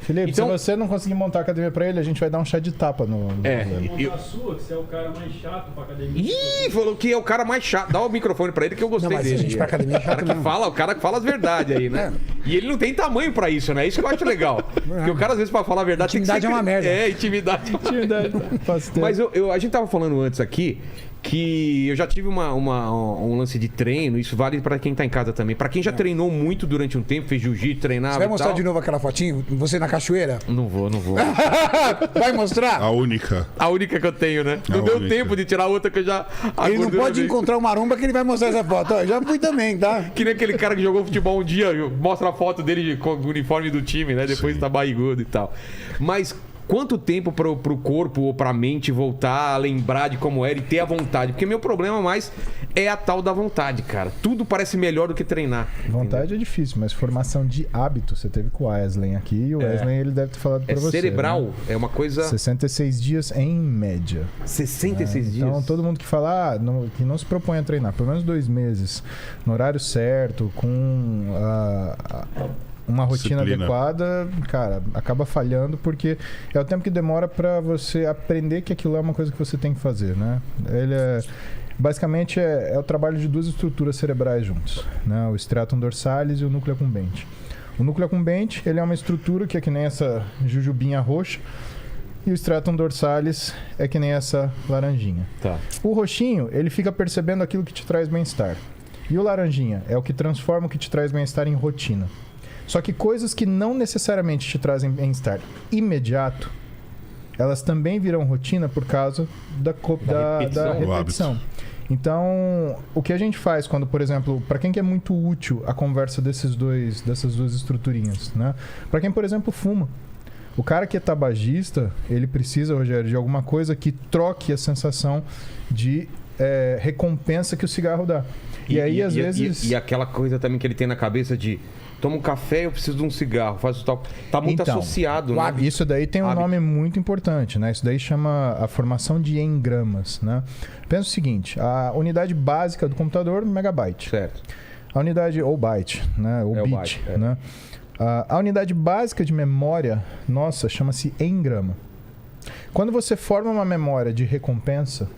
Felipe, então, se você não conseguir montar a academia pra ele, a gente vai dar um chá de tapa no... A sua, que você é o cara mais chato pra academia. Ih, falou que é o cara mais chato. Dá o microfone pra ele que eu gostei Não, mas dele. a gente pra academia é chato O cara que fala as verdades aí, né? E ele não tem tamanho pra isso, né? Isso que eu acho legal. Porque o cara, às vezes, pra falar a verdade... Intimidade tem que ser... é uma merda. É, intimidade. Mas a gente tava falando antes aqui que eu já tive um lance de treino. Isso vale pra quem tá em casa também. Pra quem já treinou muito durante um tempo, fez jiu-jitsu, treinava. Você vai e mostrar tal. de novo aquela fotinho? Você na cachoeira? Não vou. Vai mostrar? A única. A única que eu tenho, né? Não A deu única. tempo de tirar outra que eu já... Ele não pode encontrar o Maromba que ele vai mostrar essa foto. Ó, eu já fui também, tá? Que nem aquele cara que jogou futebol um dia, mostra a foto dele com o uniforme do time, né? Depois tá barrigudo e tal. Mas quanto tempo pro corpo ou pra mente voltar a lembrar de como era e ter a vontade? Porque meu problema mais é a tal da vontade, cara. Tudo parece melhor do que treinar. Vontade é difícil, mas formação de hábito, você teve com o Wesley aqui, e o Wesley ele deve ter falado pra você. Cerebral, né? é uma coisa... 66 dias em média. 66 dias? Então, todo mundo que fala que não se propõe a treinar, pelo menos 2 meses, no horário certo, com uma rotina Disciplina. adequada, cara, acaba falhando porque é o tempo que demora pra você aprender que aquilo é uma coisa que você tem que fazer, né? Basicamente é o trabalho de 2 estruturas cerebrais juntos, né? O striatum dorsalis e o núcleo accumbente. O núcleo accumbente, ele é uma estrutura que é que nem essa jujubinha roxa, e o striatum dorsalis é que nem essa laranjinha. Tá. O roxinho, ele fica percebendo aquilo que te traz bem-estar. E o laranjinha é o que transforma o que te traz bem-estar em rotina. Só que coisas que não necessariamente te bem-estar imediato, elas também viram rotina por causa da repetição. Então, o que a gente faz quando, por exemplo, para quem que é muito útil a conversa dessas duas estruturinhas, né? Para quem, por exemplo, fuma. O cara que é tabagista, ele precisa, Rogério, de alguma coisa que troque a sensação de recompensa que o cigarro dá. E aí, às vezes... E aquela coisa também que ele tem na cabeça de... Toma um café, eu preciso de um cigarro, faz o tal. Tá muito associado, né? Isso daí tem um nome muito importante, né? Isso daí chama a formação de engramas, né? Pensa o seguinte, a unidade básica do computador, megabyte. Certo. A unidade, ou byte, né? Ou bit, byte, né? A unidade básica de memória, nossa, chama-se engrama. Quando você forma uma memória de recompensa,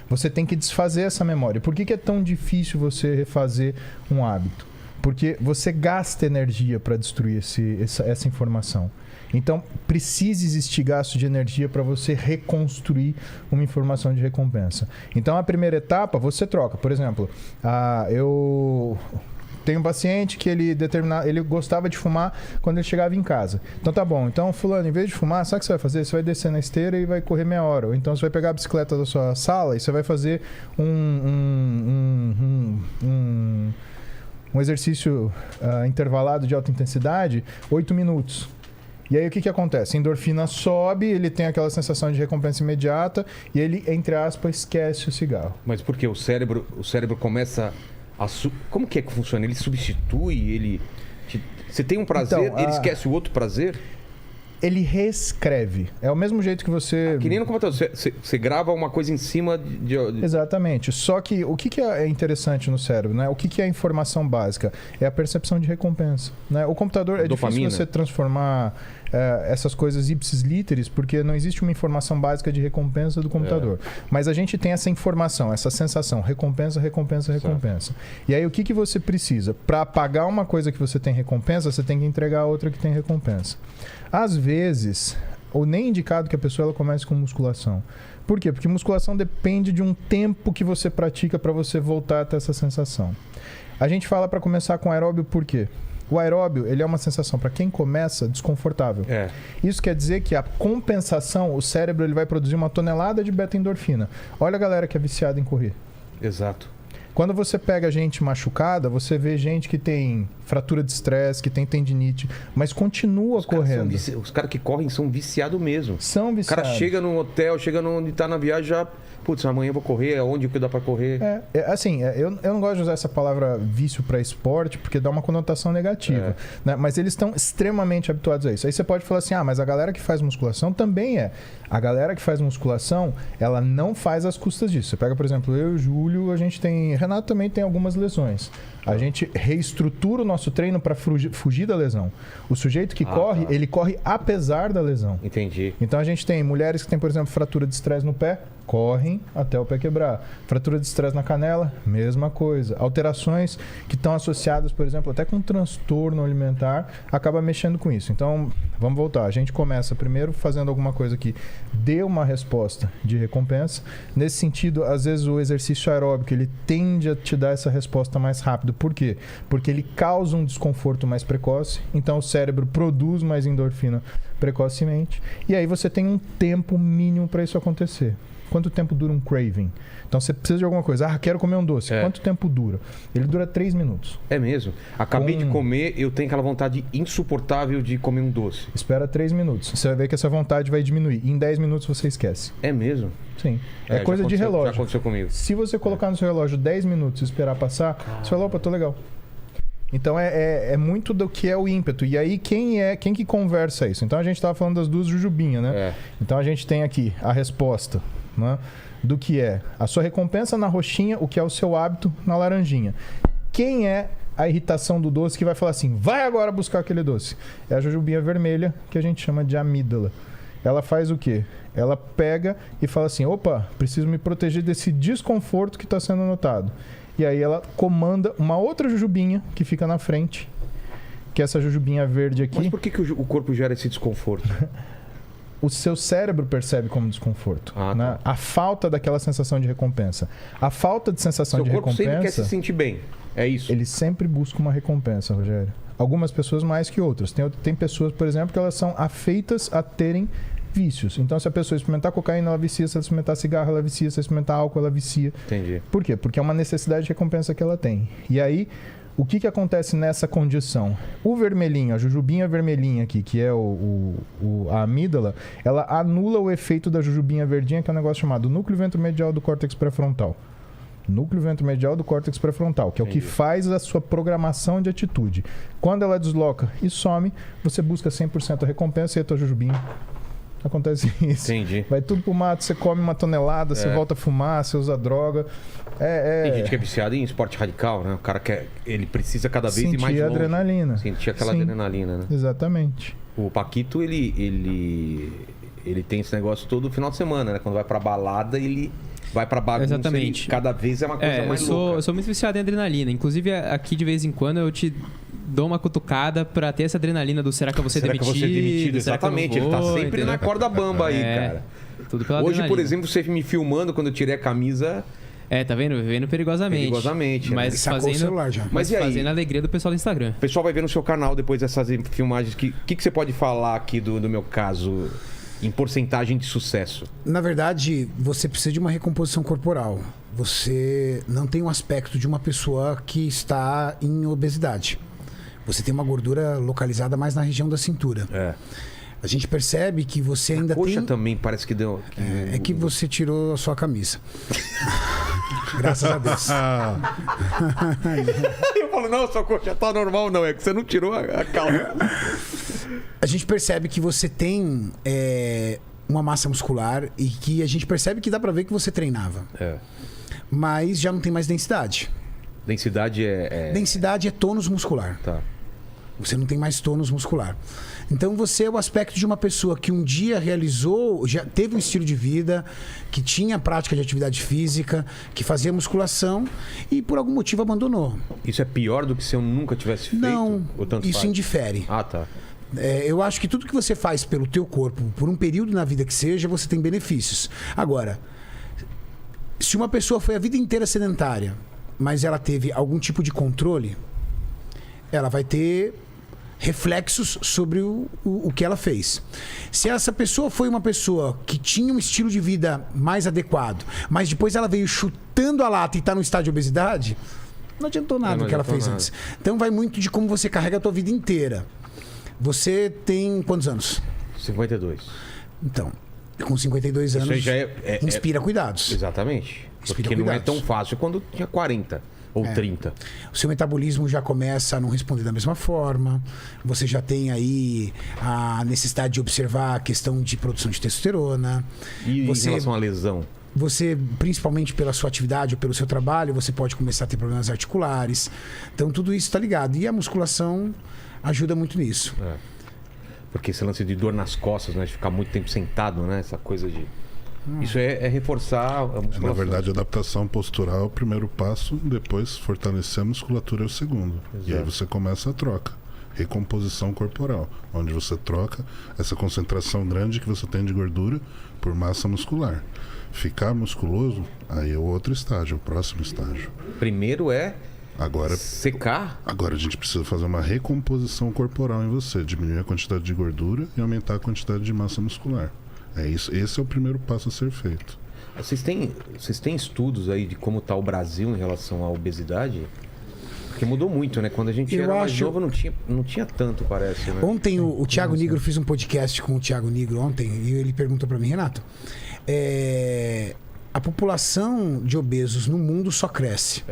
você tem que desfazer essa memória. Por que é tão difícil você refazer um hábito? Porque você gasta energia para destruir essa informação. Então, precisa existir gasto de energia para você reconstruir uma informação de recompensa. Então, a primeira etapa, você troca. Por exemplo, eu tenho um paciente que ele gostava de fumar quando ele chegava em casa. Então, tá bom. Então, fulano, em vez de fumar, sabe o que você vai fazer? Você vai descer na esteira e vai correr meia hora. Ou então, você vai pegar a bicicleta da sua sala e você vai fazer um exercício intervalado de alta intensidade, 8 minutos. E aí o que acontece? A endorfina sobe, ele tem aquela sensação de recompensa imediata e ele, entre aspas, esquece o cigarro. Mas por quê? O cérebro começa a... Como que funciona? Ele substitui, Você tem um prazer, então, ele esquece o outro prazer? Ele reescreve. É o mesmo jeito que você... Que nem no computador. Você grava uma coisa em cima de... Exatamente. Só que o que é interessante no cérebro, né? O que é a informação básica? É a percepção de recompensa, né? O computador, é Dopamina. difícil você transformar essas coisas ipsis literis, porque não existe uma informação básica de recompensa do computador. Mas a gente tem essa informação, essa sensação. Recompensa, recompensa, recompensa. E aí o que você precisa? Para apagar uma coisa que você tem recompensa, você tem que entregar outra que tem recompensa. Às vezes, ou nem indicado que a pessoa ela comece com musculação. Por quê? Porque musculação depende de um tempo que você pratica para você voltar a ter essa sensação. A gente fala para começar com aeróbio por quê? O aeróbio, ele é uma sensação, para quem começa, desconfortável. Isso quer dizer que a compensação, o cérebro ele vai produzir 1 tonelada de beta-endorfina. Olha a galera que é viciada em correr. Exato. Quando você pega gente machucada, você vê gente que tem fratura de estresse, que tem tendinite, mas continua correndo. Os caras que correm são viciados mesmo. São viciados. O cara chega no hotel, chega onde tá na viagem, já... Putz, amanhã eu vou correr, aonde que dá pra correr? Eu não gosto de usar essa palavra vício para esporte, porque dá uma conotação negativa. Né? Mas eles estão extremamente habituados a isso. Aí você pode falar assim, mas a galera que faz musculação também é. A galera que faz musculação, ela não faz às custas disso. Você pega, por exemplo, eu e o Júlio, a gente tem... Renato também tem algumas lesões. A gente reestrutura o nosso nosso treino para fugir da lesão. O sujeito que corre, tá. ele corre apesar da lesão. Entendi. Então a gente tem mulheres que têm, por exemplo, fratura de estresse no pé, correm até o pé quebrar. Fratura de estresse na canela, mesma coisa. Alterações que estão associadas, por exemplo, até com transtorno alimentar, acaba mexendo com isso. Então, vamos voltar. A gente começa primeiro fazendo alguma coisa que dê uma resposta de recompensa. Nesse sentido, às vezes o exercício aeróbico, ele tende a te dar essa resposta mais rápido. Por quê? Porque ele causa um desconforto mais precoce, então o cérebro produz mais endorfina precocemente, e aí você tem um tempo mínimo para isso acontecer. Quanto tempo dura um craving? Então você precisa de alguma coisa. Ah, quero comer um doce. Quanto tempo dura? Ele dura 3 minutos. É mesmo? Acabei de comer, eu tenho aquela vontade insuportável de comer um doce. Espera 3 minutos. Você vai ver que essa vontade vai diminuir. Em 10 minutos você esquece. É mesmo? Sim. É coisa de relógio. Já aconteceu comigo. Se você colocar no seu relógio 10 minutos e esperar passar, você fala, opa, tô legal. Então é muito do que é o ímpeto. E aí quem que conversa isso? Então a gente estava falando das duas jujubinhas, né? Então a gente tem aqui a resposta, né? Do que é a sua recompensa na roxinha, o que é o seu hábito na laranjinha. Quem é a irritação do doce que vai falar assim, vai agora buscar aquele doce? É a jujubinha vermelha, que a gente chama de amígdala. Ela faz o quê? Ela pega e fala assim, opa, preciso me proteger desse desconforto que está sendo notado. E aí ela comanda uma outra jujubinha que fica na frente, que é essa jujubinha verde aqui. Mas por que o corpo gera esse desconforto? O seu cérebro percebe como desconforto. Né? A falta daquela sensação de recompensa. A falta de sensação de recompensa... Seu corpo sempre quer se sentir bem. É isso? Ele sempre busca uma recompensa, Rogério. Algumas pessoas mais que outras. Tem pessoas, por exemplo, que elas são afeitas a terem vícios. Então, se a pessoa experimentar cocaína, ela vicia. Se ela experimentar cigarro, ela vicia. Se ela experimentar álcool, ela vicia. Entendi. Por quê? Porque é uma necessidade de recompensa que ela tem. E aí... O que acontece nessa condição? O vermelhinho, a jujubinha vermelhinha aqui, que é a amígdala, ela anula o efeito da jujubinha verdinha, que é um negócio chamado núcleo ventromedial do córtex pré-frontal. Núcleo ventromedial do córtex pré-frontal, que é o que faz a sua programação de atitude. Quando ela desloca e some, você busca 100% a recompensa e a tua jujubinha. Acontece isso. Entendi. Vai tudo pro mato, você come uma tonelada, você volta a fumar, você usa droga. Tem gente que é viciada em esporte radical, né? O cara ele precisa cada vez ir mais longe. Sentir adrenalina. Sentir aquela adrenalina, né? Exatamente. O Paquito, ele tem esse negócio todo final de semana, né? Quando vai pra balada, ele vai pra bagunça. Exatamente. Cada vez é uma coisa mais louca. Eu sou muito viciado em adrenalina. Inclusive, aqui de vez em quando eu te dou uma cutucada pra ter essa adrenalina do será que eu vou ser demitido? Será que eu vou ser demitido? Exatamente. Ele tá sempre entendeu? na corda bamba aí, cara. Tudo pela Hoje, adrenalina. por exemplo, você me filmando quando eu tirei a camisa... Tá vendo? Vivendo perigosamente. Perigosamente, mas né? Sacou o celular já. Mas e aí? Fazendo a alegria do pessoal do Instagram. O pessoal vai ver no seu canal depois dessas filmagens. O que você pode falar aqui do meu caso em porcentagem de sucesso? Na verdade, você precisa de uma recomposição corporal. Você não tem um aspecto de uma pessoa que está em obesidade. Você tem uma gordura localizada mais na região da cintura. A gente percebe que você ainda tem... Coxa também parece que deu... É que você tirou a sua camisa. Graças a Deus. Eu falo, não, sua coxa tá normal, não. É que você não tirou a calça. A gente percebe que você tem uma massa muscular e que a gente percebe que dá pra ver que você treinava. Mas já não tem mais densidade. Densidade Densidade é tônus muscular. Tá. Você não tem mais tônus muscular. Então você é o aspecto de uma pessoa que um dia realizou, já teve um estilo de vida, que tinha prática de atividade física, que fazia musculação e por algum motivo abandonou. Isso é pior do que se eu nunca tivesse feito? Não, ou tanto isso faz? indifere. Ah, tá. Eu acho que tudo que você faz pelo teu corpo, por um período na vida que seja, você tem benefícios. Agora, se uma pessoa foi a vida inteira sedentária, mas ela teve algum tipo de controle, ela vai ter reflexos sobre o que ela fez. Se essa pessoa foi uma pessoa que tinha um estilo de vida mais adequado, mas depois ela veio chutando a lata e está no estado de obesidade, não adiantou nada o que ela fez antes. Então vai muito de como você carrega a tua vida inteira. Você tem quantos anos? 52. Então, com 52 anos, Isso aí já inspira cuidados. Exatamente. Inspira Porque não é cuidados. tão fácil quando tinha 40 ou 30. O seu metabolismo já começa a não responder da mesma forma. Você já tem aí a necessidade de observar a questão de produção de testosterona. E em relação à lesão? você, principalmente pela sua atividade ou pelo seu trabalho, você pode começar a ter problemas articulares. Então, tudo isso está ligado. E a musculação ajuda muito nisso. Porque esse lance de dor nas costas, né? De ficar muito tempo sentado, né? Essa coisa de... Isso é reforçar a musculação. Na verdade, a adaptação postural é o primeiro passo, depois fortalecer a musculatura é o segundo. Exato. E aí você começa a troca. Recomposição corporal, onde você troca essa concentração grande que você tem de gordura por massa muscular. Ficar musculoso, aí é o outro estágio, o próximo estágio. Primeiro é Agora, secar. agora a gente precisa fazer uma recomposição corporal em você, diminuir a quantidade de gordura e aumentar a quantidade de massa muscular. É isso, esse é o primeiro passo a ser feito. Vocês têm estudos aí de como está o Brasil em relação à obesidade? Porque mudou muito, né? Quando a gente era mais novo não tinha tanto, parece, né? Ontem o Thiago Nigro, fiz um podcast com o Thiago Nigro ontem, e ele perguntou para mim, Renato, a população de obesos no mundo só cresce.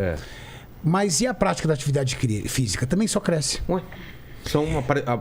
Mas e a prática da atividade física? Também só cresce. Ué?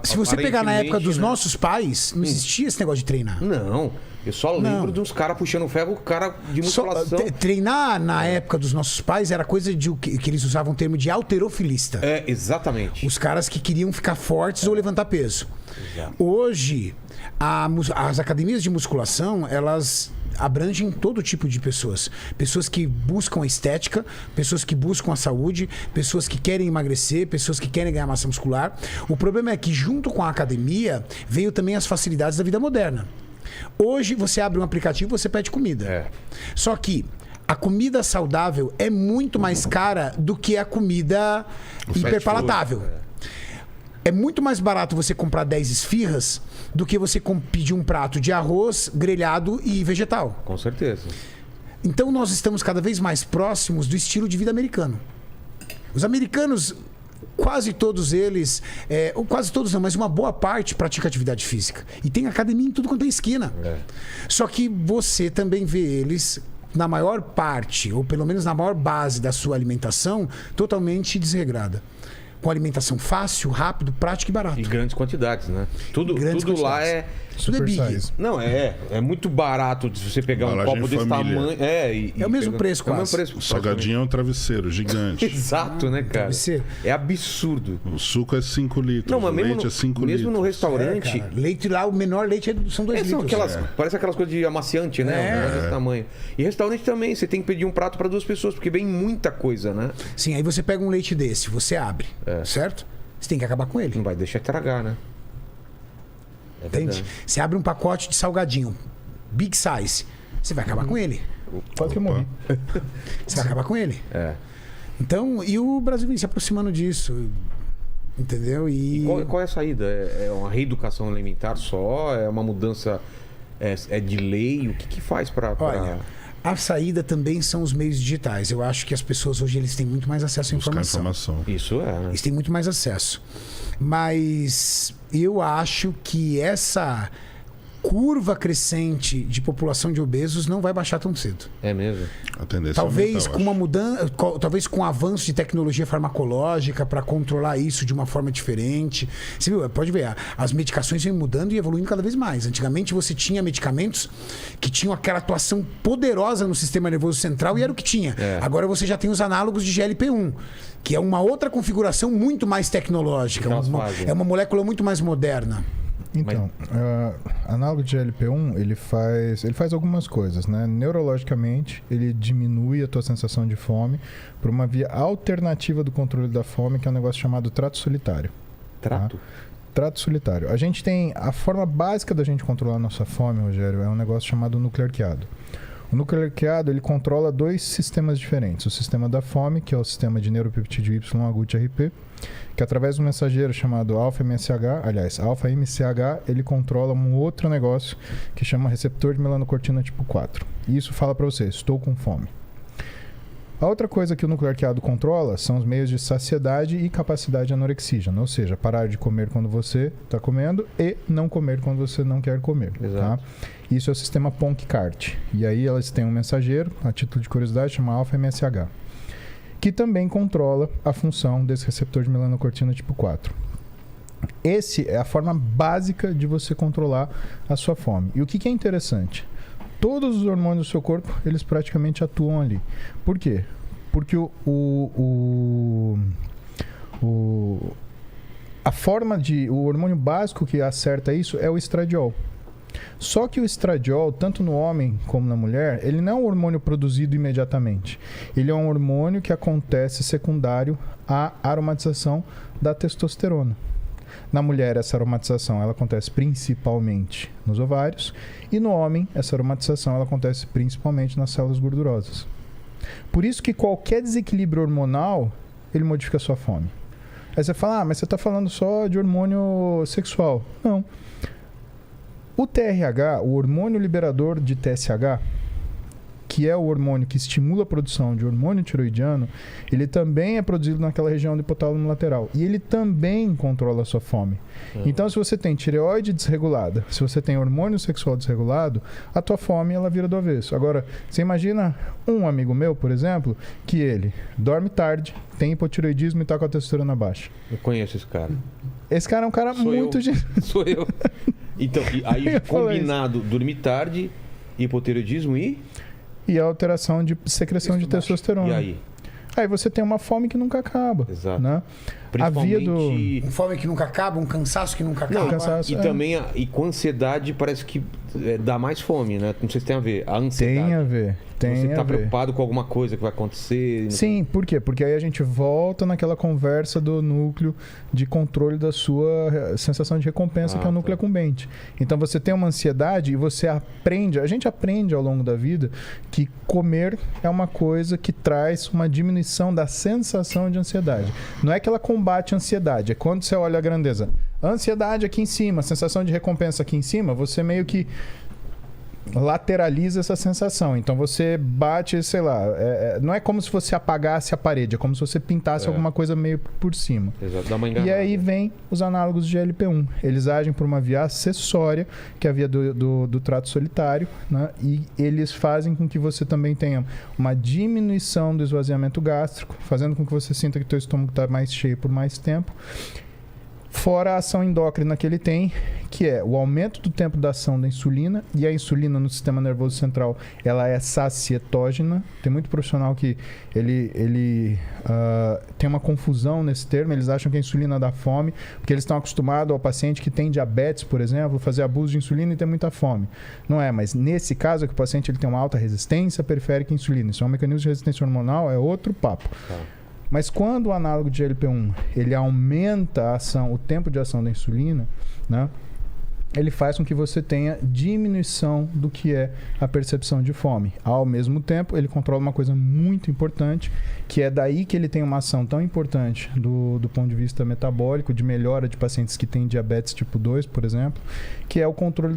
Se você pegar na época dos né? nossos pais, não existia esse negócio de treinar. Não, eu só lembro dos caras puxando ferro, o cara de musculação. Treinar na época dos nossos pais era coisa de que eles usavam o termo de halterofilista. Exatamente. Os caras que queriam ficar fortes ou levantar peso. Exato. Hoje, as academias de musculação, elas abrangem todo tipo de pessoas. Pessoas que buscam a estética, pessoas que buscam a saúde, pessoas que querem emagrecer, pessoas que querem ganhar massa muscular. O problema é que junto com a academia veio também as facilidades da vida moderna. Hoje você abre um aplicativo e você pede comida. Só que a comida saudável é muito mais cara do que a comida hiperpalatável. É muito mais barato você comprar 10 esfirras do que você pedir um prato de arroz, grelhado e vegetal. Com certeza. Então nós estamos cada vez mais próximos do estilo de vida americano. Os americanos, quase todos eles, ou quase todos não, mas uma boa parte pratica atividade física. E tem academia em tudo quanto é esquina. Só que você também vê eles, na maior parte, ou pelo menos na maior base da sua alimentação, totalmente desregrada. Com alimentação fácil, rápido, prática e barato. E grandes quantidades, né? Tudo lá é... Tudo é big. Size. Não, é muito barato se você pegar um Embalagem copo desse família. tamanho. É o mesmo preço, É o mesmo quase. preço. O salgadinho é um travesseiro gigante. Exato, né, cara? Travesseiro. É absurdo. O suco é 5 litros, Não, mas o mesmo leite é 5 litros. mesmo no restaurante... Cara, leite lá, o menor leite são 2 são litros. aquelas, parece aquelas coisas de amaciante, né? Um negócio desse tamanho. E restaurante também, você tem que pedir um prato para 2 pessoas, porque vem muita coisa, né? Sim, aí você pega um leite desse, você abre, certo? Você tem que acabar com ele. Não vai deixar estragar, né? Entende? verdade. Você abre um pacote de salgadinho, big size, você vai acabar com ele. Quase que eu morri. Você vai acabar com ele. Então, e o Brasil vem se aproximando disso. Entendeu? E Qual é a saída? É uma reeducação alimentar só? É uma mudança de lei? O que faz para... olha, a saída também são os meios digitais. Eu acho que as pessoas hoje eles têm muito mais acesso à Buscar informação. Isso é, né? Eles têm muito mais acesso. Mas eu acho que essa curva crescente de população de obesos não vai baixar tão cedo. É mesmo? A tendência Talvez é aumentar, com uma mudança, talvez com o avanço de tecnologia farmacológica para controlar isso de uma forma diferente. Você viu? Pode ver, as medicações vêm mudando e evoluindo cada vez mais. Antigamente você tinha medicamentos que tinham aquela atuação poderosa no sistema nervoso central e era o que tinha. Agora você já tem os análogos de GLP-1, que é uma outra configuração muito mais tecnológica. É uma molécula muito mais moderna. Então, análogo de GLP-1, ele faz algumas coisas, né? Neurologicamente, ele diminui a tua sensação de fome por uma via alternativa do controle da fome, que é um negócio chamado trato solitário. Trato? Tá? Trato solitário. A gente tem... A forma básica da gente controlar a nossa fome, Rogério, é um negócio chamado núcleo arqueado. O núcleo arqueado, ele controla 2 sistemas diferentes. O sistema da fome, que é o sistema de neuropeptídeo Y-AGUT-RP, que através de um mensageiro chamado alfa-MCH, ele controla um outro negócio que chama receptor de melanocortina tipo 4. E isso fala para você, estou com fome. A outra coisa que o núcleo arqueado controla são os meios de saciedade e capacidade anorexígena, ou seja, parar de comer quando você está comendo e não comer quando você não quer comer. Exato. Tá? Isso é o sistema PONC-CART. E aí elas têm um mensageiro, a título de curiosidade, chama alfa-MSH, que também controla a função desse receptor de melanocortina tipo 4. Essa é a forma básica de você controlar a sua fome. E o que é interessante? Todos os hormônios do seu corpo, eles praticamente atuam ali. Por quê? Porque a forma de... O hormônio básico que acerta isso é o estradiol. Só que o estradiol, tanto no homem como na mulher, ele não é um hormônio produzido imediatamente. Ele é um hormônio que acontece secundário à aromatização da testosterona. Na mulher, essa aromatização ela acontece principalmente nos ovários. E no homem, essa aromatização ela acontece principalmente nas células gordurosas. Por isso que qualquer desequilíbrio hormonal, ele modifica a sua fome. Aí você fala, mas você está falando só de hormônio sexual. Não. O TRH, o hormônio liberador de TSH, que é o hormônio que estimula a produção de hormônio tiroidiano, ele também é produzido naquela região do hipotálamo lateral. E ele também controla a sua fome. Então, se você tem tireoide desregulada, se você tem hormônio sexual desregulado, a tua fome ela vira do avesso. Agora, você imagina um amigo meu, por exemplo, que ele dorme tarde, tem hipotireoidismo e está com a testosterona baixa. Eu conheço esse cara. Esse cara é um cara muito... Sou eu. Então, aí combinado, dormir tarde, hipotireoidismo e a alteração de secreção de testosterona. E aí? Aí você tem uma fome que nunca acaba. Exato. Né? Principalmente... Um fome que nunca acaba, um cansaço que nunca acaba. Não, cansaço, também, com ansiedade, parece que dá mais fome, né? Não sei se tem a ver. A ansiedade. Tem a ver. Você tá preocupado com alguma coisa que vai acontecer. Sim, por quê? Porque aí a gente volta naquela conversa do núcleo de controle da sua sensação de recompensa, que é o núcleo incumbente. Então você tem uma ansiedade e você aprende, a gente aprende ao longo da vida que comer é uma coisa que traz uma diminuição da sensação de ansiedade. Não é que ela combate a ansiedade, é quando você olha a grandeza. A ansiedade aqui em cima, a sensação de recompensa aqui em cima, você meio que lateraliza essa sensação. Então você bate, sei lá, não é como se você apagasse a parede, é como se você pintasse alguma coisa meio por cima. Exato, dá uma enganada. E aí vem os análogos de GLP-1. Eles agem por uma via acessória, que é a via do trato solitário, né? E eles fazem com que você também tenha uma diminuição do esvaziamento gástrico, fazendo com que você sinta que o teu estômago está mais cheio por mais tempo. Fora a ação endócrina que ele tem, que é o aumento do tempo da ação da insulina, e a insulina no sistema nervoso central, ela é sacietógena. Tem muito profissional que ele tem uma confusão nesse termo, eles acham que a insulina dá fome, porque eles estão acostumados ao paciente que tem diabetes, por exemplo, fazer abuso de insulina e ter muita fome. Não é, mas nesse caso é que o paciente ele tem uma alta resistência periférica à insulina. Isso é um mecanismo de resistência hormonal, é outro papo. Mas quando o análogo de GLP-1 ele aumenta a ação, o tempo de ação da insulina, né, ele faz com que você tenha diminuição do que é a percepção de fome. Ao mesmo tempo, ele controla uma coisa muito importante, que é daí que ele tem uma ação tão importante do ponto de vista metabólico, de melhora de pacientes que têm diabetes tipo 2, por exemplo, que é o controle